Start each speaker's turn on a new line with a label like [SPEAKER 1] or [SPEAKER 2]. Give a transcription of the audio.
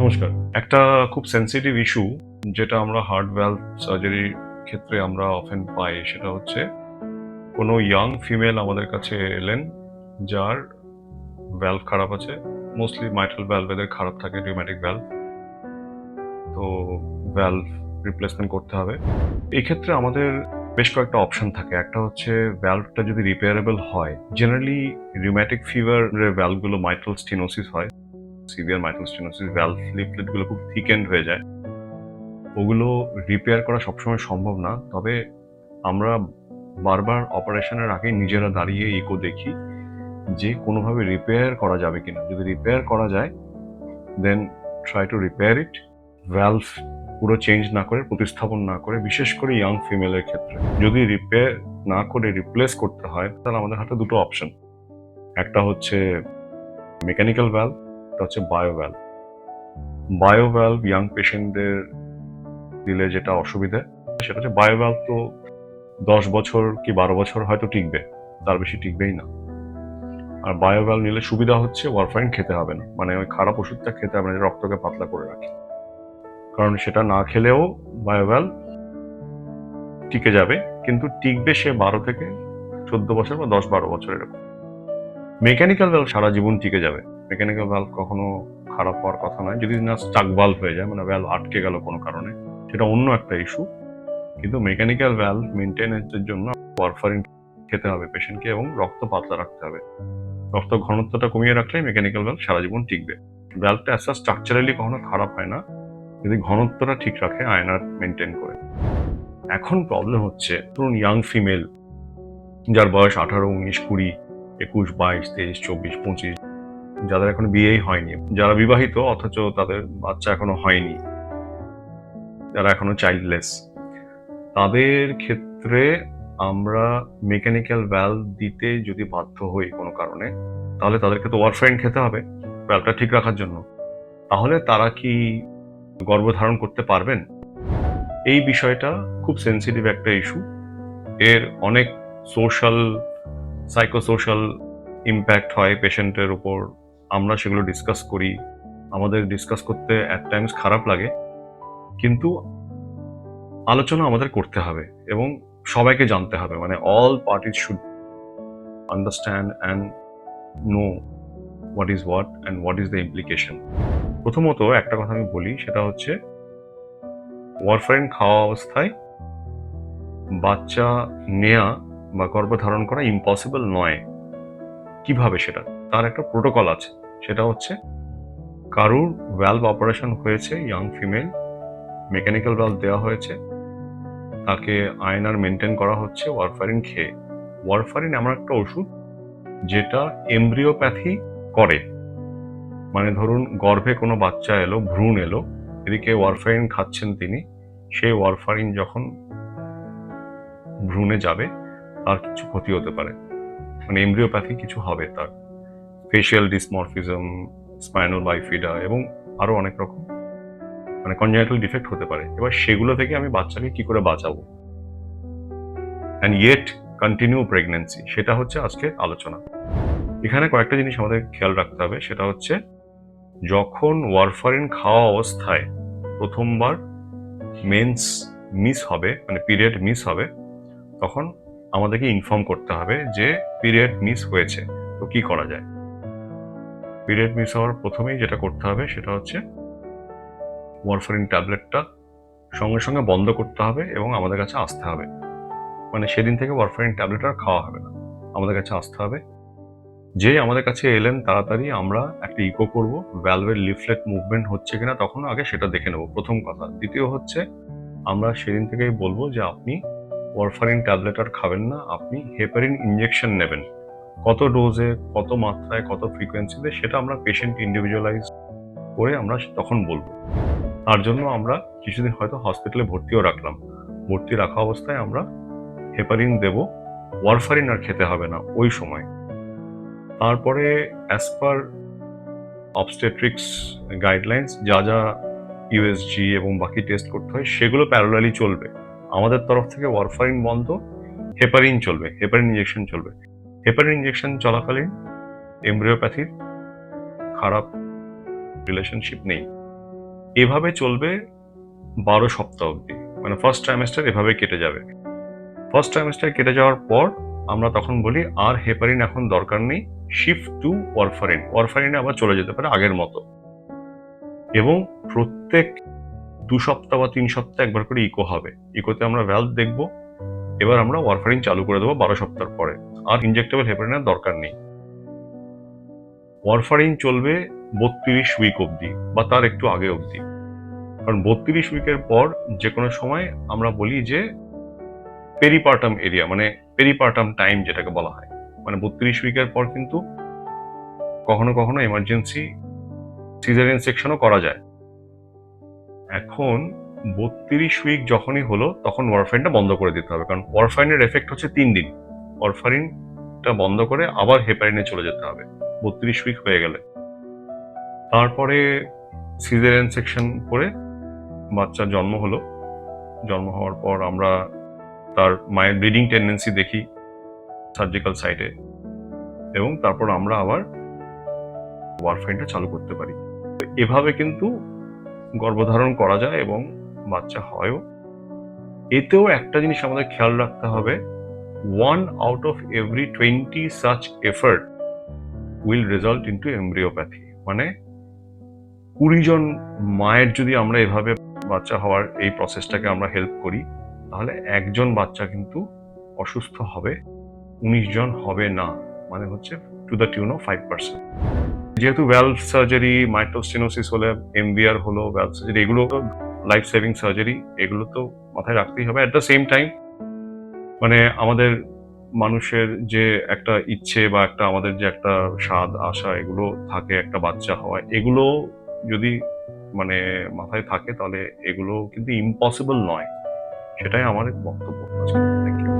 [SPEAKER 1] নমস্কার। একটা খুব সেনসিটিভ ইস্যু যেটা আমরা হার্ট ভ্যালভ সার্জারির ক্ষেত্রে আমরা অফেন পাই সেটা হচ্ছে কোনো ইয়াং ফিমেল আমাদের কাছে এলেন যার ভ্যালভ খারাপ আছে। মোস্টলি মাইট্রাল ভ্যালভ এদের খারাপ থাকে, রিউম্যাটিক ভ্যালভ। তো ভ্যালভ রিপ্লেসমেন্ট করতে হবে। এই ক্ষেত্রে আমাদের বেশ কয়েকটা অপশন থাকে। একটা হচ্ছে ভ্যালভটা যদি রিপেয়ারেবল হয়। জেনারেলি রিউম্যাটিক ফিভারের ভ্যালভগুলো মাইট্রাল স্টেনোসিস হয়। Severe mitral stenosis valve leaflet গুলো খুব থিকেন্ড হয়ে যায়। ওগুলো রিপেয়ার করা সবসময় সম্ভব না। তবে আমরা বারবার অপারেশনের আগে নিজেরা দাঁড়িয়ে ইকো দেখি যে কোনোভাবে রিপেয়ার করা যাবে কিনা। যদি রিপেয়ার করা যায় then try to repair it. Valve পুরো চেঞ্জ না করে, প্রতিস্থাপন না করে, বিশেষ করে ইয়াং ফিমেলের ক্ষেত্রে যদি রিপেয়ার না করে রিপ্লেস করতে হয় তাহলে আমাদের হাতে দুটো অপশন। একটা হচ্ছে মেকানিক্যাল ভ্যালভ, একটা হচ্ছে bio valve. Bio valve young পেশেন্টদের দিলে যেটা অসুবিধা সেটা হচ্ছে বায়ো ভ্যালভ তো 10 বছর কি 12 বছর হয়তো টিকবে, তার বেশি টিকবেই না। আর বায়ো ভ্যালভ নিলে সুবিধা হচ্ছে ওয়ারফারিন খেতে হবে না, মানে ওই খারাপ ওষুধটা খেতে হবে না যে রক্তকে পাতলা করে রাখে। কারণ সেটা না খেলেও বায়ো ভ্যালভ টিকে যাবে, কিন্তু টিকবে সে 12 থেকে 14 বছর বা 10-12 বছর এরকম। মেকানিক্যাল ভ্যালভ সারা জীবন টিকে যাবে। মেকানিক্যাল ভ্যালভ কখনো খারাপ হওয়ার কথা নয়, যদি না স্টাক ভালভ হয়ে যায়, মানে ভ্যালভ আটকে গেল কোনো কারণে, সেটা অন্য একটা ইস্যু। কিন্তু মেকানিক্যাল ভ্যালভ মেনটেন্যান্সের জন্য ওয়ারফারিন খেতে হবে পেশেন্টকে এবং রক্ত পাতলা রাখতে হবে। রক্ত ঘনত্বটা কমিয়ে রাখলে মেকানিক্যাল ভ্যালভ সারা জীবন টিকবে। ভ্যালভটা অ্যাজ স্ট্রাকচারালি কখনো খারাপ হয় না যদি ঘনত্বটা ঠিক রাখে আয়নার মেনটেন করে। এখন প্রবলেম হচ্ছে ধরুন ইয়াং ফিমেল যার বয়স 18, 19, 20, 21, 22, 23, 24, 25, যাদের এখনো বিয়েই হয়নি, যারা বিবাহিত অথচ তাদের বাচ্চা এখনো হয়নি, যারা এখনো চাইল্ডলেস, তাদের ক্ষেত্রে আমরা মেকানিক্যাল ভ্যালভ দিতে যদি বাধ্য হই কোনো কারণে, তাহলে তাদেরকে তো ওয়ারফারিন খেতে হবে ভ্যালভটা ঠিক রাখার জন্য। তাহলে তারা কি গর্ভধারণ করতে পারবেন? এই বিষয়টা খুব সেনসিটিভ একটা ইস্যু। এর অনেক সোশ্যাল, সাইকোসোশ্যাল ইম্প্যাক্ট হয় পেশেন্টের উপর। আমরা সেগুলো ডিসকাস করি। আমাদের ডিসকাস করতে অ্যাট টাইমস খারাপ লাগে, কিন্তু আলোচনা আমাদের করতে হবে এবং সবাইকে জানতে হবে, মানে all parties should understand and know what is what and what is the implication. প্রথমত একটা কথা আমি বলি, সেটা হচ্ছে ওয়ারফারিন খাওয়া অবস্থায় বাচ্চা নেয়া বা গর্ভধারণ করা ইম্পসিবল নয়। কিভাবে সেটা? তার একটা প্রোটোকল আছে। সেটা হচ্ছে কারুর ভ্যালভ অপারেশন হয়েছে, ইয়াং ফিমেল, মেকানিক্যাল ভ্যালভ দেওয়া হয়েছে, তাকে আয়নার মেনটেন করা হচ্ছে ওয়ারফারিন খেয়ে। ওয়ারফারিন এমন একটা ওষুধ যেটা এমব্রিওপ্যাথি করে, মানে ধরুন গর্ভে কোনো বাচ্চা এলো, ভ্রূণ এলো, এদিকে ওয়ারফারিন খাচ্ছেন তিনি, সেই ওয়ারফারিন যখন ভ্রূণে যাবে তার কিছু ক্ষতি হতে পারে, মানে এমব্রিওপ্যাথি কিছু হবে, তার ফেশিয়াল ডিসমরফিজম, স্পাইনাল বাইফিডা এবং আরো অনেক রকম মানে কনজেনিটাল ডিফেক্ট হতে পারে। এবার সেগুলো থেকে আমি বাচ্চাকে কি করে বাঁচাবো অ্যান্ড ইয়েট কন্টিনিউ প্রেগন্যান্সি, সেটা হচ্ছে আজকের আলোচনা। এখানে কয়েকটা জিনিস আমাদের খেয়াল রাখতে হবে। সেটা হচ্ছে যখন ওয়ারফারিন খাওয়া অবস্থায় প্রথমবার মেন্স মিস হবে, মানে পিরিয়ড মিস হবে, তখন আমাদেরকে ইনফর্ম করতে হবে যে পিরিয়ড মিস হয়েছে। তো কি করা যায়? পিরিয়ড মিস হওয়ার প্রথমেই যেটা করতে হবে সেটা হচ্ছে ওয়ারফারিন ট্যাবলেটটা সঙ্গে সঙ্গে বন্ধ করতে হবে এবং আমাদের কাছে আসতে হবে। মানে সেদিন থেকে ওয়ারফারিন ট্যাবলেট আর খাওয়া হবে না, আমাদের কাছে আসতে হবে। যেই আমাদের কাছে এলেন তাড়াতাড়ি আমরা একটা ইকো করব, ভ্যালভের লিফলেট মুভমেন্ট হচ্ছে কিনা তখন আগে সেটা দেখে নেব, প্রথম কথা। দ্বিতীয় হচ্ছে আমরা সেদিন থেকেই বলবো যে আপনি ওয়ারফারিন ট্যাবলেট আর খাবেন না, আপনি হেপারিন ইনজেকশন নেবেন। কত ডোজে, কত মাত্রায়, কত ফ্রিকোয়েন্সিতে সেটা আমরা পেশেন্ট ইন্ডিভিজুয়ালাইজ করে আমরা তখন বলবো। তার জন্য আমরা কিছুদিন হয়তো হসপিটালে ভর্তিও রাখলাম। ভর্তি রাখা অবস্থায় আমরা হেপারিন দেব, ওয়ারফারিন আর খেতে হবে না ওই সময়। তারপরে অ্যাজ পার অবস্টেট্রিক্স গাইডলাইন্স যা যা ইউএসজি এবং বাকি টেস্ট করতে হয় সেগুলো প্যারালালি চলবে। আমাদের তরফ থেকে ওয়ারফারিন বন্ধ, হেপারিন চলবে, হেপারিন ইনজেকশন চলবে। হেপারিন ইনজেকশন চলাকালীন এমব্রিওপ্যাথির খারাপ রিলেশনশিপ নেই। এভাবে চলবে 12 সপ্তাহ অবধি, মানে ফার্স্ট ট্রাইমেস্টার এভাবে কেটে যাবে। ফার্স্ট ট্রাইমেস্টার কেটে যাওয়ার পর আমরা তখন বলি আর হেপারিন এখন দরকার নেই, শিফট টু ওয়ারফারিন। ওয়ারফারিনে আবার চলে যেতে পারে আগের মতো, এবং প্রত্যেক 2 সপ্তাহ বা 3 সপ্তাহ একবার করে ইকো হবে। ইকোতে আমরা ভ্যালভ দেখব, এবার আমরা ওয়ারফারিন চালু করে দেবো 12 সপ্তাহ পরে। আর ইনজেক্টেবল হেপারিনের দরকার নেই। ওয়ারফারিন চলবে 32 উইক অবধি বা তার একটু আগে অবধি, কারণ 32 উইকের পর যে কোনো সময় আমরা বলি যে পেরিপার্টাম এরিয়া, মানে পেরিপার্টাম টাইম যেটাকে বলা হয়, মানে 32 উইকের পর কিন্তু কখনো কখনো এমার্জেন্সি সিজারিয়ান সেকশনও করা যায়। এখন 32 উইক যখনই হলো তখন ওয়ারফারিনটা বন্ধ করে দিতে হবে, কারণ ওয়ারফারিনের এফেক্ট হচ্ছে 3 দিন। ওয়ারফারিনটা বন্ধ করে আবার হেপারিনে চলে যেতে হবে 32 উইক হয়ে গেলে। তারপরে সিজারিয়ান সেকশন করে বাচ্চার জন্ম হলো। জন্ম হওয়ার পর আমরা তার মায়ের ব্লিডিং টেন্ডেন্সি দেখি সার্জিক্যাল সাইটে, এবং তারপর আমরা আবার ওয়ারফারিনটা চালু করতে পারি। এভাবে কিন্তু গর্ভধারণ করা যায় এবং বাচ্চা হয়ও। এতেও একটা জিনিস আমাদের খেয়াল রাখতে হবে, 1 out of every 20 such effort will result into embryopathy। মানে 20 জন মায়ের যদি আমরা এভাবে বাচ্চা হওয়ার এই প্রসেসটাকে আমরা হেল্প করি, তাহলে একজন বাচ্চা কিন্তু অসুস্থ হবে, 19 জন হবে না, মানে হচ্ছে টু দ্য টিউন অফ 5%। যেহেতু ভ্যালভ সার্জারি, মাইটোস্টেনোসিস হলে, এমভিআর হলো, ভ্যালভ সার্জারি, এগুলো তো লাইফ সেভিং সার্জারি, এগুলো তো মাথায় রাখতেই হবে। অ্যাট দ্য সেম টাইম মানে আমাদের মানুষের যে একটা ইচ্ছে বা একটা আমাদের যে একটা স্বাদ আশা এগুলো থাকে একটা বাচ্চা হওয়ায়, এগুলো যদি মানে মাথায় থাকে তাহলে এগুলো কিন্তু ইম্পসিবল নয়। সেটাই আমার বক্তব্য। Thank you.